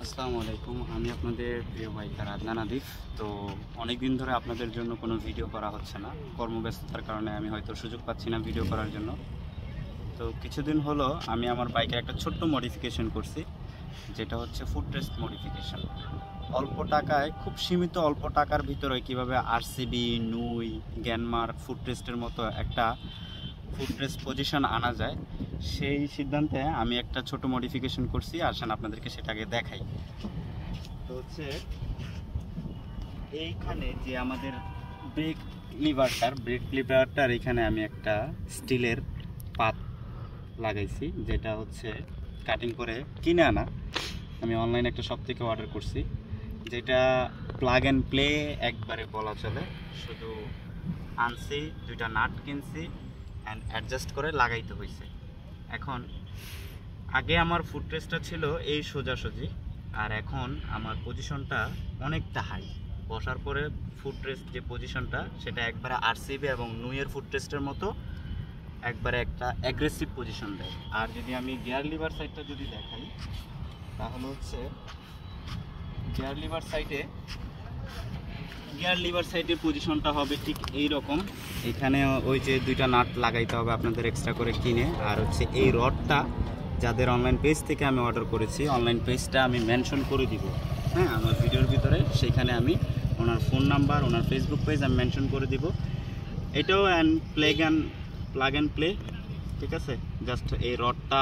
আসসালামু আলাইকুম। আমি আপনাদের প্রিয় বাইকার আদনান আদিফ। তো অনেক দিন ধরে আপনাদের জন্য কোনো ভিডিও করা হচ্ছে না, কর্মব্যস্ততার কারণে আমি হয়তো সুযোগ পাচ্ছি না ভিডিও করার জন্য। তো কিছুদিন হলো আমি আমার বাইকের একটা ছোট্ট মডিফিকেশন করছি, যেটা হচ্ছে ফুট রেস্ট মডিফিকেশন। অল্প টাকায়, খুব সীমিত অল্প টাকার ভিতরে কীভাবে আরসিবি, নুই, গ্যানমার ফুট রেস্টের মতো একটা ফুট রেস্ট পজিশন আনা যায়, সেই সিদ্ধান্তে আমি একটা ছোট মডিফিকেশন করছি। আসেন আপনাদেরকে সেটা আগে দেখাই। তো হচ্ছে এইখানে যে আমাদের ব্রেক লিভারটার এখানে আমি একটা স্টিলের পাত লাগাইছি, যেটা হচ্ছে কাটিং করে কিনে আনা। আমি অনলাইনে একটা শপ থেকে অর্ডার করছি, যেটা প্লাগ অ্যান্ড প্লে একবারে বলা চলে। শুধু আনছি, দুইটা নাট কিনছি অ্যান্ড অ্যাডজাস্ট করে লাগাইতে হয়েছে। এখন আগে আমার ফুট রেস্টটা ছিল এই সোজাসুজি, আর এখন আমার পজিশনটা অনেকটা হাই। বসার পরে ফুট রেস্ট যে পজিশনটা, সেটা একবারে আরসিবি এবং নুইয়ের ফুট রেস্টের মতো একবারে একটা অ্যাগ্রেসিভ পজিশন দেয়। আর যদি আমি গিয়ার লিভার সাইডটা যদি দেখাই, তাহলে হচ্ছে গিয়ার লিভার সাইডের পজিশনটা হবে ঠিক এই রকম। এখানে ওই যে দুইটা নাট লাগাইতে হবে আপনাদের এক্সট্রা করে কিনে। আর হচ্ছে এই রডটা যাদের অনলাইন পেজ থেকে আমি অর্ডার করেছি, অনলাইন পেজটা আমি মেনশন করে দিব, হ্যাঁ, আমার ভিডিওর ভিতরে। সেখানে আমি ওনার ফোন নাম্বার, ওনার ফেসবুক পেজ আমি মেনশন করে দিব। এটাও প্লাগ অ্যান্ড প্লে, ঠিক আছে। জাস্ট এই রডটা,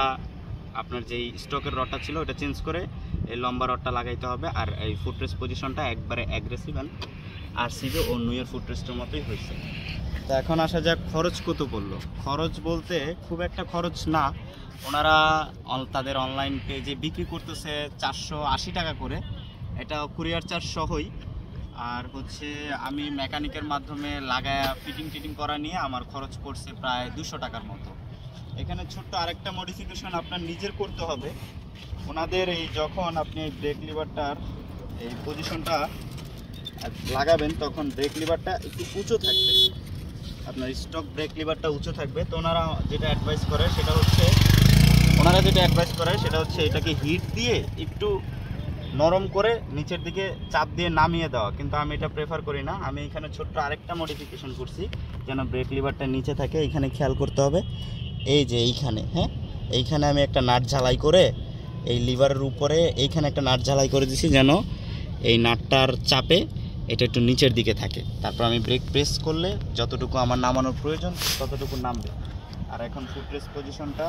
আপনার যেই স্টকের রডটা ছিল ওটা চেঞ্জ করে এই লম্বা রডটা লাগাইতে হবে। আর এই ফুট রেস্ট পজিশনটা একবারে অ্যাগ্রেসিভ অ্যান্ড আরসিবি ও নুইয়ের ফুট রেস্টের মতোই হয়েছে। তো এখন আসা যাক খরচ কত পড়লো। খরচ বলতে খুব একটা খরচ না, ওনারা তাদের অনলাইন পেজে বিক্রি করতেছে 480 টাকা করে, এটা কুরিয়ার চার্জ সহই। আর হচ্ছে আমি মেকানিকের মাধ্যমে লাগায়া ফিটিং করা নিয়ে আমার খরচ পড়ছে প্রায় 200 টাকার মতো। এখানে ছোট্ট আরেকটা মডিফিকেশন আপনার নিজের করতে হবে। ওনাদের এই যখন আপনি ব্রেক লিভারটার এই পজিশনটা লাগাবেন, তখন ব্রেক লিভারটা একটু উঁচু থাকবে, আপনার স্টক ব্রেক লিভারটা উঁচু থাকবে। তো ওনারা যেটা অ্যাডভাইস করে সেটা হচ্ছে এটাকে হিট দিয়ে একটু নরম করে নিচের দিকে চাপ দিয়ে নামিয়ে দেওয়া, কিন্তু আমি এটা প্রেফার করি না। আমি এখানে ছোট্ট আরেকটা মডিফিকেশন করছি যেন ব্রেক লিভারটা নিচে থাকে। এখানে খেয়াল করতে হবে, এই যে এইখানে, হ্যাঁ, এইখানে আমি একটা নাট ঝালাই করে এই লিভারের উপরে এইখানে একটা নাট ঝালাই করে দিছি, যেন এই নাটটার চাপে এটা একটু নিচের দিকে থাকে। তারপর আমি ব্রেক প্রেস করলে যতটুকু আমার নামানোর প্রয়োজন ততটুকু নামবে। আর এখন ফুট রেস্ট পজিশনটা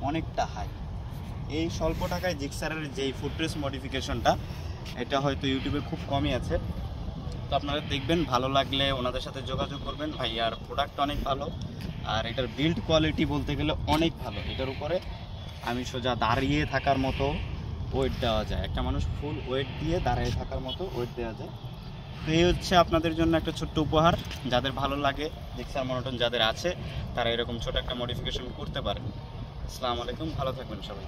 অনেকটা হাই। এই স্বল্প টাকায় জিক্সারের যেই ফুট রেস্ট মডিফিকেশনটা, এটা হয়তো ইউটিউবে খুব কমই আছে। তো আপনারা দেখবেন, ভালো লাগলে ওনাদের সাথে যোগাযোগ করবেন। ভাই, আর প্রোডাক্ট অনেক ভালো, আর এটার বিল্ড কোয়ালিটি বলতে গেলে অনেক ভালো। এটার উপরে আমি সোজা দাঁড়িয়ে থাকার মতো ওয়েট দেওয়া যায়, একটা মানুষ ফুল ওয়েট দিয়ে দাঁড়িয়ে থাকার মতো ওয়েট দেওয়া যায়। তো এই হচ্ছে আপনাদের জন্য একটা ছোট্ট উপহার। যাদের ভালো লাগে, জিক্সার মনোটন যাদের আছে, তারা এরকম ছোট একটা মডিফিকেশন করতে পারে। আসসালামু আলাইকুম, ভালো থাকবেন সবাই।